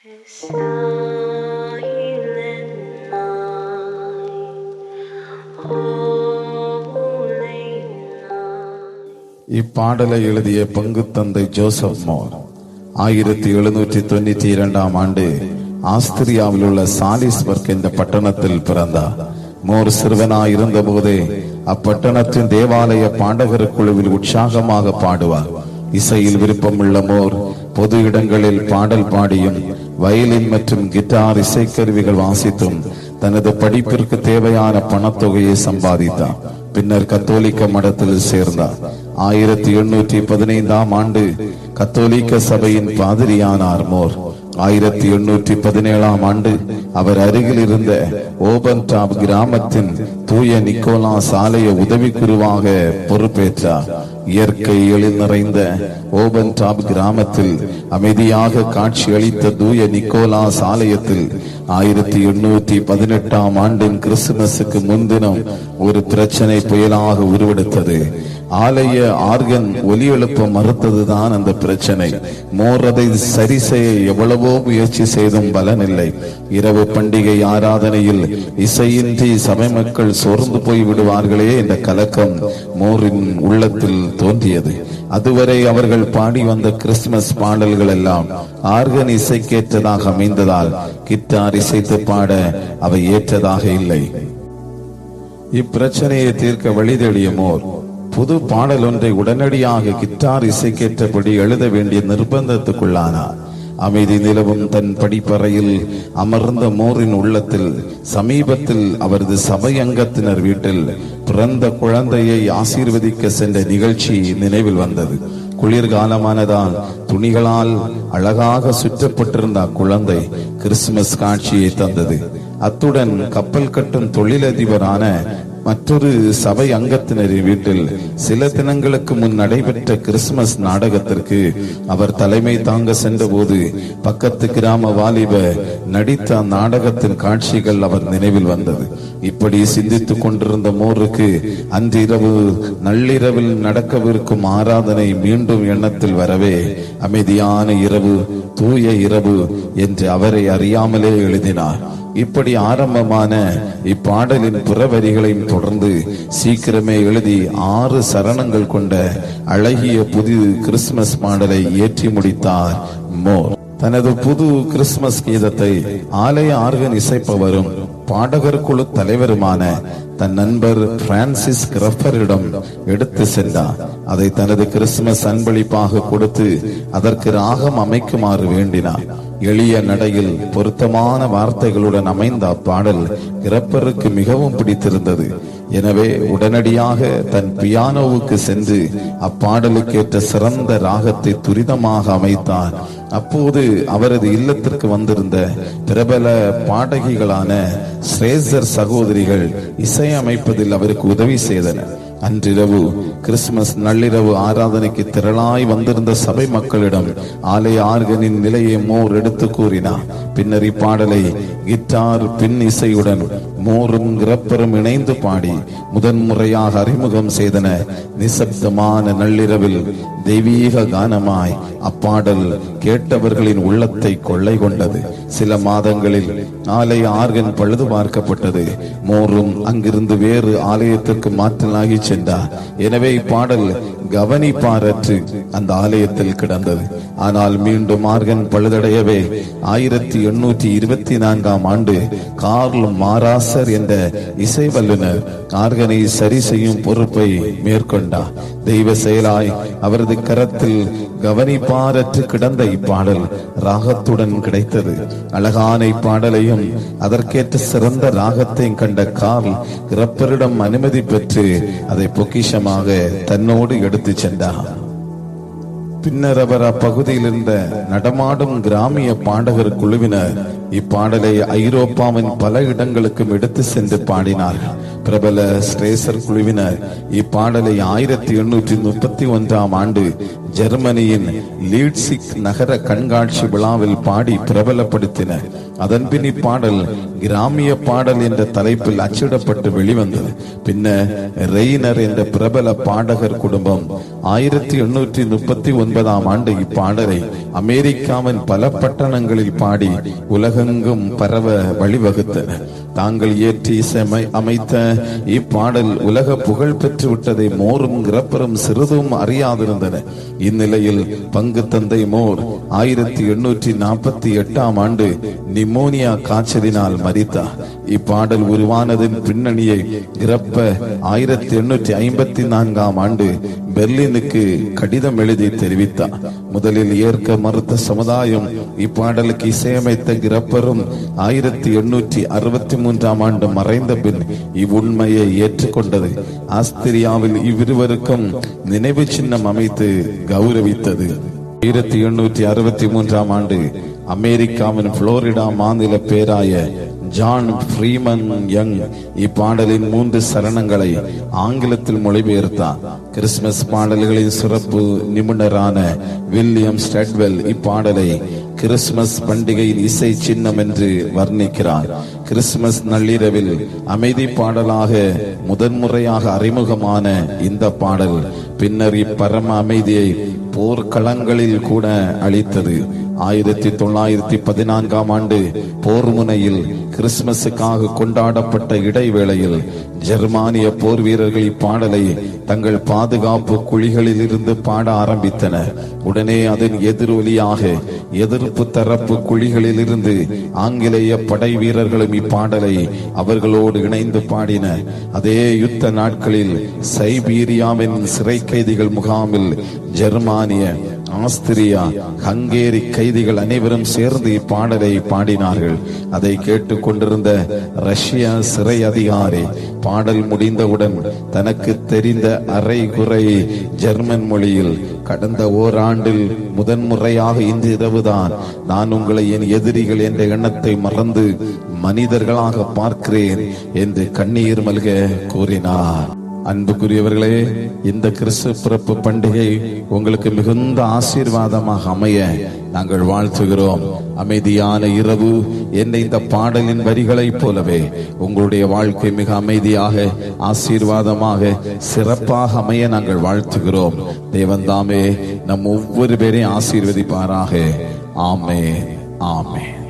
இப்பாடலை எழுதிய பங்கு தந்தை ஜோசப் மோர் 1792 ஆண்டு ஆஸ்திரியாவில் உள்ள சாலிஸ்பர்க் என்ற பட்டணத்தில் பிறந்தார். மோர் சிறுவனாய் இருந்த போதே அப்பட்டணத்தின் தேவாலய பாடகர் குழுவில் உற்சாகமாக பாடுவார். இசையில் விருப்பமுள்ள மோர் பொது இடங்களில் பாடல் பாடியும் வயலின் மற்றும் கிட்டார் இசைக்கருவிகள் வாசித்தும் தனது படிப்பிற்கு தேவையான பணத்தொகையை சம்பாதித்தார். பின்னர் கத்தோலிக்க மடத்தில் சேர்ந்தார். 1815 ஆண்டு கத்தோலிக்க சபையின் பாதிரியானார் மோர். 1817 ஆண்டு அவர் அருகில் இருந்த ஓபன்டாப் கிராமத்தின் தூய நிக்கோலாஸ் ஆலய உதவி குருவாக பொறுப்பேற்றார். இயற்கை எழில் நிறைந்த ஓபன்டாப் கிராமத்தில் அமைதியாக காட்சி அளித்த தூய நிக்கோலாஸ் ஆலயத்தில் 1818 ஆண்டின் கிறிஸ்துமஸுக்கு முன்தினம் ஒரு பிரச்சனை புயலாக உருவெடுத்தது. ஆலய ஆர்கன் ஒலி எழுப்ப மறுத்ததுதான் அந்த பிரச்சனை. மோர் அதை சரி செய்ய எவ்வளவோ முயற்சி செய்தும் பலனில்லை. இரவு பண்டிகை ஆராதனையில் இசையின்றி சபை மக்கள் சோர்ந்து போய் விடுவார்களே என்ற கலக்கம் மோரின் உள்ளத்தில் தோன்றியது. அதுவரை அவர்கள் பாடி வந்த கிறிஸ்துமஸ் பாடல்கள் எல்லாம் ஆர்கன் இசைக்கேற்றதாக அமைந்ததால் கிட்டார் இசைத்து பாட அவை ஏற்றதாக இல்லை. இப்பிரச்சனையை தீர்க்க வழி தேடிய மோர் புது பாடல் ஒன்றை உடனடியாக கிட்டார் இசைக்கேற்றபடி எழுத வேண்டிய நிர்பந்தத்துக்குள்ளானார். அமைதி நிலவும் தன் படிப்பறையில் அமர்ந்த மோரின் உள்ளத்தில் சமீபத்தில் அவரது சபை அங்கத்தினர் வீட்டில் பிறந்த குழந்தையை ஆசீர்வதிக்க சென்ற நிகழ்ச்சி நினைவில் வந்தது. குளிர்காலமானதால் துணிகளால் அழகாக சுற்றப்பட்டிருந்த குழந்தை கிறிஸ்துமஸ் காட்சியை தந்தது. அத்துடன் கப்பல் கட்டும் தொழிலதிபரான மற்றொரு சபை அங்கத்தினரின் வீட்டில் சில தினங்களுக்கு முன் நடைபெற்ற கிறிஸ்துமஸ் நாடகத்திற்கு அவர் தலைமை தாங்க சென்ற போது பக்கத்து கிராம வாலிப நடித்த நாடகத்தின் காட்சிகள் அவர் நினைவில் வந்தது. இப்படி சிந்தித்துக் கொண்டிருந்த மோருக்கு அன்றிரவு நள்ளிரவில் நடக்கவிருக்கும் ஆராதனை மீண்டும் எண்ணத்தில் வரவே அமைதியான இரவு, தூய இரவு என்று அவரை அறியாமலே எழுதினார். இப்படி ஆரம்பமான இப்பாடலின் புறவரிகளையும் தொடர்ந்து சீக்கிரமே எழுதி 6 சரணங்கள் கொண்ட அழகிய புது கிறிஸ்துமஸ் பாடலை ஏற்றி முடித்தார் மோர். தனது புது கிறிஸ்துமஸ் கீதத்தை ஆலய ஆர்கன் இசைப்பவரும் பாடகர் குழு தலைவருமான தன் நண்பர் பிரான்சிஸ் கிரஃபரிடம் எடுத்து சென்றார். அதை தனது கிறிஸ்துமஸ் அன்பளிப்பாக கொடுத்து அதற்கு ராகம் அமைக்குமாறு வேண்டினார். எளிய நடையில் பொருத்தமான வார்த்தைகளுடன் அமைந்த அப்பாடல் கிரப்பருக்கு மிகவும் பிடித்திருந்தது. எனவே உடனடியாக தன் பியானோவுக்கு சென்று அப்பாடலுக்கேற்ற சிறந்த ராகத்தை துரிதமாக அமைத்தார். அப்போது அவரது இல்லத்திற்கு வந்திருந்த பிரபல பாடகிகளான ஸ்ரேசர் சகோதரிகள் இசையமைப்பதில் அவருக்கு உதவி செய்தனர். அன்றிரவு கிறிஸ்துமஸ் நள்ளிரவு ஆராதனைக்கு திரளாய் வந்திருந்த சபை மக்களிடம் ஆலய ஆர்கனின் நிலையை மோர் எடுத்து கூறினார். பின்னர் இப்பாடலை கிட்டார் பின் இசையுடன் மோரும் கிரப்பரும் இணைந்து பாடி முதன்முறையாக அறிமுகம் செய்தன. நிசப்தமான நள்ளிரவில் தெய்வீக கானமாய் அப்பாடல் கேட்டவர்களின் உள்ளத்தை கொள்ளை கொண்டது. சில மாதங்களில் ஆலய ஆர்கன் பழுது பார்க்கப்பட்டது. மோரும் அங்கிருந்து வேறு ஆலயத்திற்கு மாற்றலாகி சென்றார். எனவே இப்பாடல் கவனிப்பாரற்று அந்த ஆலயத்தில் கிடந்தது. ஆனால் மீண்டும் ஆர்கன் பழுதடையவே 1824 ஆண்டு கார்ல் மாராசர் என்ற இசை வல்லுனர் ஆர்கனை சரி செய்யும் பொறுப்பை மேற்கொண்டார். தெய்வ செயலாய் அவரது கரத்தில் கவனிப்பாரற்று கிடந்த இப்பாடல் ராகத்துடன் கிடைத்தது. அழகான இப்பாடலையும் அதற்கேற்ற சிறந்த ராகத்தையும் கண்ட கார்ல் கிரப்பரிடம் அனுமதி பெற்று அதை பொக்கிஷமாக தன்னோடு எடுத்து சென்றார். பின்னர் அவர் அப்பகுதியில் இருந்த நடமாடும் கிராமிய பாடகர் குழுவினர் இப்பாடலை ஐரோப்பாவின் பல இடங்களுக்கும் எடுத்து சென்று பாடினார்கள். பிரபல ஸ்ரேசர் குழுவினர் இப்பாடலை 1831 ஆண்டு ஜெர்மனியின் லீட்சிக் நகர கண்காட்சி விழாவில் பாடி பிரபலப்படுத்தினர். அதன்பின் இப்பாடல் கிராமிய பாடல் என்ற தலைப்பில் அச்சிடப்பட்டு வெளிவந்தது. பின்னர் ரெய்னர் என்ற பிரபல பாடகர் குடும்பம் 1831 1989ஆம் ஆண்டு இப்பாடலை அமெரிக்காவின் பல பட்டணங்களில் பாடி உலகெங்கும் பரவ வழிவகுத்தனர். தாங்கள் இயற்றி அமைத்த இப்பாடல் உலக புகழ் பெற்று விட்டதை மோரும் கிரப்பரும் சிறிதும் அறியாதிருந்தனர். இந்நிலையில் பங்கு தந்தை மோர் 1848ஆம் ஆண்டு நிமோனியா காய்ச்சலினால் மரித்தார். இப்பாடல் உருவானதின் பின்னணியை கிரப்ப 1854ஆம் ஆண்டு பெர்லினுக்கு கடிதம் எழுதி தெரிவித்தார். முதலில் ஏற்க மறுத்த சமுதாயம் இப்பாடலுக்கு இசையமைத்த கிரப்பரும் 1863ஆம் ஆண்டு மறைந்த பின் இவ்வுண்மையை ஏற்றுக்கொண்டது. ஆஸ்திரியாவில் இவ்விருவருக்கும் நினைவு சின்னம் அமைத்து கௌரவித்தது. 1863ஆம் ஆண்டு அமெரிக்காவின் புளோரிடா மாநில பேராய ஜான் ஃப்ரீமன் யங் இப்பாடலின் 3 சரணங்களை ஆங்கிலத்தில் மொழிபெயர்த்தார். கிறிஸ்துமஸ் பாடல்களின் சிறப்பு நிபுணரான வில்லியம் ஸ்டட்வெல் இப்பாடலை கிறிஸ்துமஸ் பண்டிகையின் இசை சின்னம் என்று வர்ணிக்கிறார். கிறிஸ்துமஸ் நள்ளிரவில் அமைதி பாடலாக முதன்முறையாக அறிமுகமான இந்த பாடல் பின்னர் இப்பரம அமைதியை போர்க்களங்களில் கூட அளித்தது. 1914ஆம் ஆண்டு போர் முனையில் கிறிஸ்துமஸுக்காக கொண்டாடப்பட்ட இடைவேளையில் ஜெர்மானிய போர் வீரர்கள் இப்பாடலை தங்கள் பாதுகாப்பு குழிகளில் இருந்து பாட ஆரம்பித்தனர். உடனே அதன் எதிரொலியாக எதிர்ப்பு தரப்பு குழிகளில் இருந்து ஆங்கிலேய படை வீரர்களும் இப்பாடலை அவர்களோடு இணைந்து பாடினர். அதே யுத்த நாட்களில் சைபீரியாவின் சிறை கைதிகள் முகாமில் ஜெர்மானிய, ஆஸ்திரியா, ஹங்கேரி கைதிகள் அனைவரும் சேர்ந்து இப்பாடலை பாடினார்கள். அதை கேட்டுக் கொண்டிருந்த ரஷ்ய சிறை அதிகாரி பாடல் முடிந்தவுடன் தனக்கு தெரிந்த அரை குறை ஜெர்மன் மொழியில், கடந்த ஓராண்டில் முதன்முறையாக இன்று இரவுதான் நான் உங்களை என் எதிரிகள் என்ற எண்ணத்தை மறந்து மனிதர்களாக பார்க்கிறேன் என்று கண்ணீர் மல்க கூறினார். அன்புக்குரியவர்களே, இந்த கிறிஸ்து பிறப்பு பண்டிகை உங்களுக்கு மிகுந்த ஆசீர்வாதமாக அமைய நாங்கள் வாழ்த்துகிறோம். அமைதியான இரவு என்ற இந்த பாடலின் வரிகளைப் போலவே உங்களுடைய வாழ்க்கை மிக அமைதியாக, ஆசீர்வாதமாக, சிறப்பாக அமைய நாங்கள் வாழ்த்துகிறோம். தேவன் தாமே நம் ஒவ்வொரு பேரையும் ஆசீர்வதிப்பாராக. ஆமென், ஆமென்.